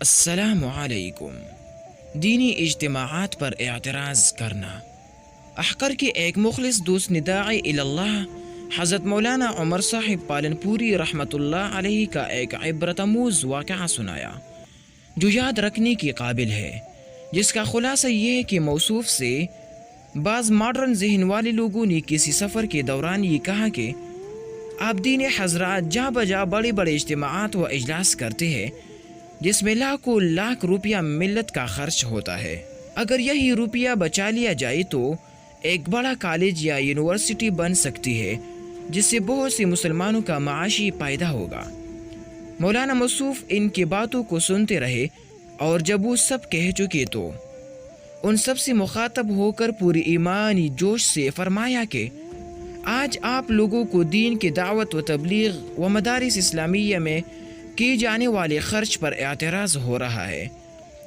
السلام علیکم۔ دینی اجتماعات پر اعتراض کرنا۔ احقر کے ایک مخلص دوست نے داعی اللہ حضرت مولانا عمر صاحب پالنپوری رحمۃ اللہ علیہ کا ایک عبرت آموز واقعہ سنایا جو یاد رکھنے کے قابل ہے، جس کا خلاصہ یہ ہے کہ موصوف سے بعض ماڈرن ذہن والے لوگوں نے کسی سفر کے دوران یہ کہا کہ آپ دین حضرات جا بجا بڑے بڑے اجتماعات و اجلاس کرتے ہیں جس میں لاکھوں لاکھ روپیہ ملت کا خرچ ہوتا ہے۔ اگر یہی روپیہ بچا لیا جائے تو ایک بڑا کالج یا یونیورسٹی بن سکتی ہے جس سے بہت سے مسلمانوں کا معاشی پیدا ہوگا۔ مولانا موصوف ان کی باتوں کو سنتے رہے اور جب وہ سب کہہ چکے تو ان سب سے مخاطب ہو کر پوری ایمانی جوش سے فرمایا کہ آج آپ لوگوں کو دین کی دعوت و تبلیغ و مدارس اسلامیہ میں کیے جانے والے خرچ پر اعتراض ہو رہا ہے،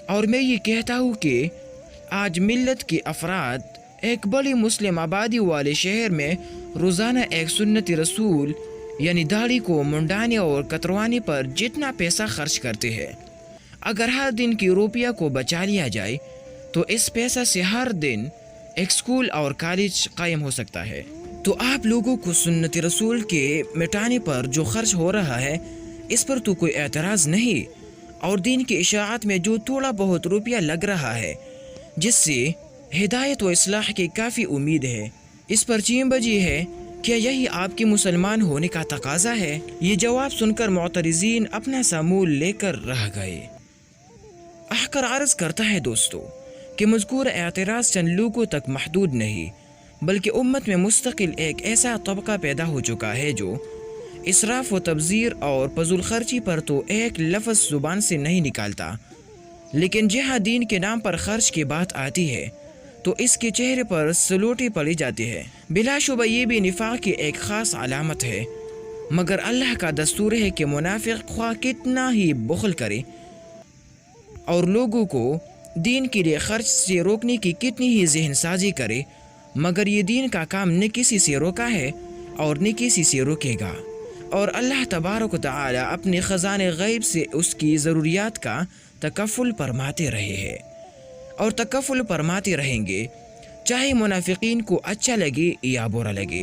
اور میں یہ کہتا ہوں کہ آج ملت کے افراد ایک بڑی مسلم آبادی والے شہر میں روزانہ ایک سنت رسول یعنی داڑھی کو منڈانے اور کتروانے پر جتنا پیسہ خرچ کرتے ہیں، اگر ہر دن کی روپیہ کو بچا لیا جائے تو اس پیسہ سے ہر دن ایک اسکول اور کالج قائم ہو سکتا ہے۔ تو آپ لوگوں کو سنت رسول کے مٹانے پر جو خرچ ہو رہا ہے اس پر تو کوئی اعتراض نہیں، اور دین کی اشاعت میں جو تھوڑا بہت روپیہ لگ رہا ہے جس سے ہدایت و اصلاح کی کافی امید ہے، اس پر چین بجی ہے، کیا یہی آپ کے مسلمان ہونے کا تقاضا ہے؟ یہ جواب سن کر معترضین اپنا سامول لے کر رہ گئے۔ احقر عرض کرتا ہے دوستو کہ مذکور اعتراض چند لوگوں تک محدود نہیں بلکہ امت میں مستقل ایک ایسا طبقہ پیدا ہو چکا ہے جو اسراف و تبذیر اور فضول خرچی پر تو ایک لفظ زبان سے نہیں نکالتا، لیکن جہاں دین کے نام پر خرچ کی بات آتی ہے تو اس کے چہرے پر سلوٹی پڑی جاتی ہے۔ بلا شبہ یہ بھی نفاق کی ایک خاص علامت ہے، مگر اللہ کا دستور ہے کہ منافق خواہ کتنا ہی بخل کرے اور لوگوں کو دین کے لیے خرچ سے روکنے کی کتنی ہی ذہن سازی کرے، مگر یہ دین کا کام نہ کسی سے روکا ہے اور نہ کسی سے روکے گا، اور اللہ تبارک و تعالی اپنے خزانے غیب سے اس کی ضروریات کا تکفل فرماتے رہے ہیں اور تکفل فرماتے رہیں گے، چاہے منافقین کو اچھا لگے یا برا لگے۔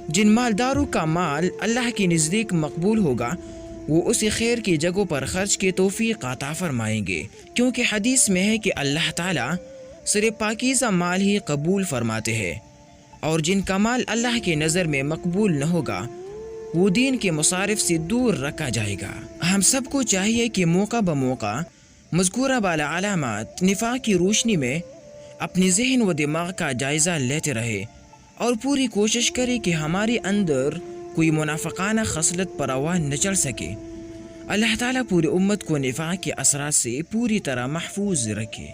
جن مالداروں کا مال اللہ کے نزدیک مقبول ہوگا وہ اسی خیر کی جگہوں پر خرچ کی توفیق عطا فرمائیں گے، کیونکہ حدیث میں ہے کہ اللہ تعالیٰ صرف پاکیزہ مال ہی قبول فرماتے ہیں، اور جن کا مال اللہ کی نظر میں مقبول نہ ہوگا وہ دین کے مصارف سے دور رکھا جائے گا۔ ہم سب کو چاہیے کہ موقع بموقع مذکورہ بالا علامات نفاق کی روشنی میں اپنی ذہن و دماغ کا جائزہ لیتے رہے اور پوری کوشش کرے کہ ہمارے اندر کوئی منافقانہ خصلت پروان نہ چڑھ سکے۔ اللہ تعالیٰ پوری امت کو نفاق کے اثرات سے پوری طرح محفوظ رکھے۔